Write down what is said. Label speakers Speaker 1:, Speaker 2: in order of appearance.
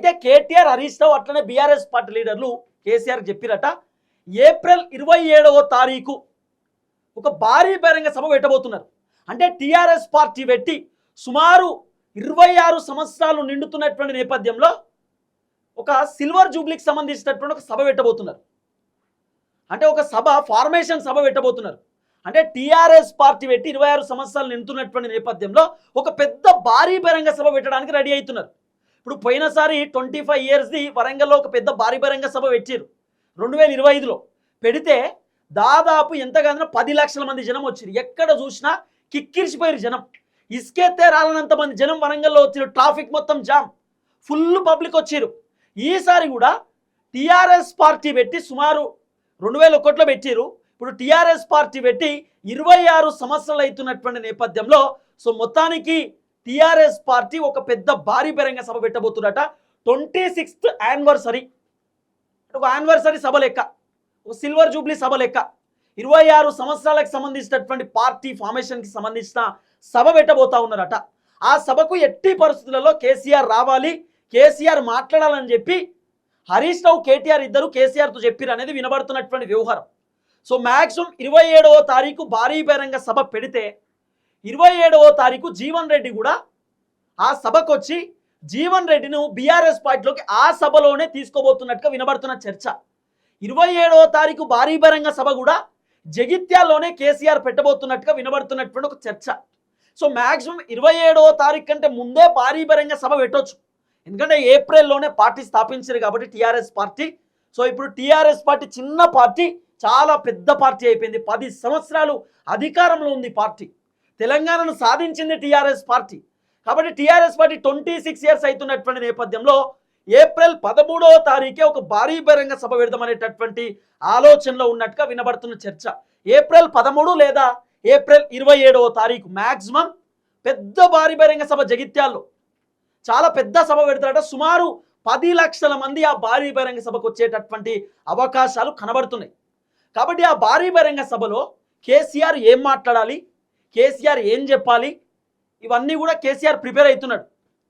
Speaker 1: అయితే కేటీఆర్, హరీష్ రావు అట్లనే BRS party లీడర్లు కేసీఆర్ చెప్పిరట ఏప్రిల్ 27వ తారీఖు ఒక భారీ బహిరంగ సభ పెట్టబోతున్నారు. అంటే టీఆర్ఎస్ పార్టీ పెట్టి సుమారు 26 సంవత్సరాలు నిండుతున్నటువంటి నేపథ్యంలో ఒక సిల్వర్ జూబ్లీకి సంబంధించినటువంటి ఒక సభ పెట్టబోతున్నారు. అంటే ఒక సభ ఫార్మేషన్ సభ పెట్టబోతున్నారు. అంటే టీఆర్ఎస్ పార్టీ పెట్టి 26 సంవత్సరాలు నిండుతున్నటువంటి నేపథ్యంలో ఒక పెద్ద భారీ బహిరంగ సభ పెట్టడానికి రెడీ అవుతున్నారు. ఇప్పుడు పోయినసారి 25 ఇయర్స్ది వరంగల్లో ఒక పెద్ద భారీ బహిరంగ సభ పెట్టారు 2025లో. పెడితే దాదాపు ఎంతగానో 10 లక్షల మంది జనం వచ్చారు. ఎక్కడ చూసినా కిక్కిరిసిపోయారు జనం. ఇసుకెత్తే రాలనంత మంది జనం వరంగల్లో వచ్చారు. ట్రాఫిక్ మొత్తం జామ్, ఫుల్ పబ్లిక్ వచ్చారు. ఈసారి కూడా టీఆర్ఎస్ పార్టీ పెట్టి సుమారు 2001లో పెట్టారు. ఇప్పుడు టీఆర్ఎస్ పార్టీ పెట్టి 26 సంవత్సరాలు అవుతున్నటువంటి నేపథ్యంలో సో మొత్తానికి టీఆర్ఎస్ పార్టీ ఒక పెద్ద భారీ బహిరంగ సభ పెట్టబోతున్నట. 26th యానివర్సరీ, ఒక యానివర్సరీ సభ లెక్క, ఒక సిల్వర్ జూబ్లీ సభ లెక్క 26 సంవత్సరాలకు సంబంధించినటువంటి పార్టీ ఫార్మేషన్కి సంబంధించిన సభ పెట్టబోతా ఉన్నారట. ఆ సభకు ఎట్టి పరిస్థితులలో కేసీఆర్ రావాలి, కేసీఆర్ మాట్లాడాలని చెప్పి హరీష్ రావు, కేటీఆర్ ఇద్దరు కేసీఆర్తో చెప్పారు అనేది వినబడుతున్నటువంటి వ్యవహారం. సో మ్యాక్సిమం 27వ తారీఖు భారీ బహిరంగ సభ పెడితే 27వ తారీఖు జీవన్ రెడ్డి కూడా ఆ సభకు వచ్చి జీవన్ రెడ్డిను బీఆర్ఎస్ పార్టీలోకి ఆ సభలోనే తీసుకోబోతున్నట్టుగా వినబడుతున్న చర్చ. 27వ తారీఖు భారీ బహిరంగ సభ కూడా జగిత్యాల్లోనే కేసీఆర్ పెట్టబోతున్నట్టుగా వినబడుతున్నటువంటి ఒక చర్చ. సో మ్యాక్సిమం 27వ తారీఖు కంటే ముందే భారీ బహిరంగ సభ పెట్టవచ్చు. ఎందుకంటే ఏప్రిల్లోనే పార్టీ స్థాపించారు కాబట్టి టీఆర్ఎస్ పార్టీ. సో ఇప్పుడు టీఆర్ఎస్ పార్టీ చిన్న పార్టీ చాలా పెద్ద పార్టీ అయిపోయింది. 10 సంవత్సరాలు అధికారంలో ఉంది పార్టీ. తెలంగాణను సాధించింది టీఆర్ఎస్ పార్టీ. కాబట్టి టీఆర్ఎస్ పార్టీ 26 ఇయర్స్ అవుతున్నటువంటి నేపథ్యంలో ఏప్రిల్ 13వ తారీఖే ఒక భారీ బహిరంగ సభ పెడదామనేటటువంటి ఆలోచనలో ఉన్నట్టుగా వినబడుతున్న చర్చ. ఏప్రిల్ 13 లేదా ఏప్రిల్ 27వ తారీఖు మ్యాక్సిమం పెద్ద భారీ బహిరంగ సభ జగిత్యాల్లో చాలా పెద్ద సభ పెడతారట. సుమారు 10 లక్షల మంది ఆ భారీ బహిరంగ సభకు వచ్చేటటువంటి అవకాశాలు కనబడుతున్నాయి. కాబట్టి ఆ భారీ బహిరంగ సభలో కేసీఆర్ ఏం మాట్లాడాలి, కేసీఆర్ ఏం చెప్పాలి, ఇవన్నీ కూడా కేసీఆర్ ప్రిపేర్ అవుతున్నాడు.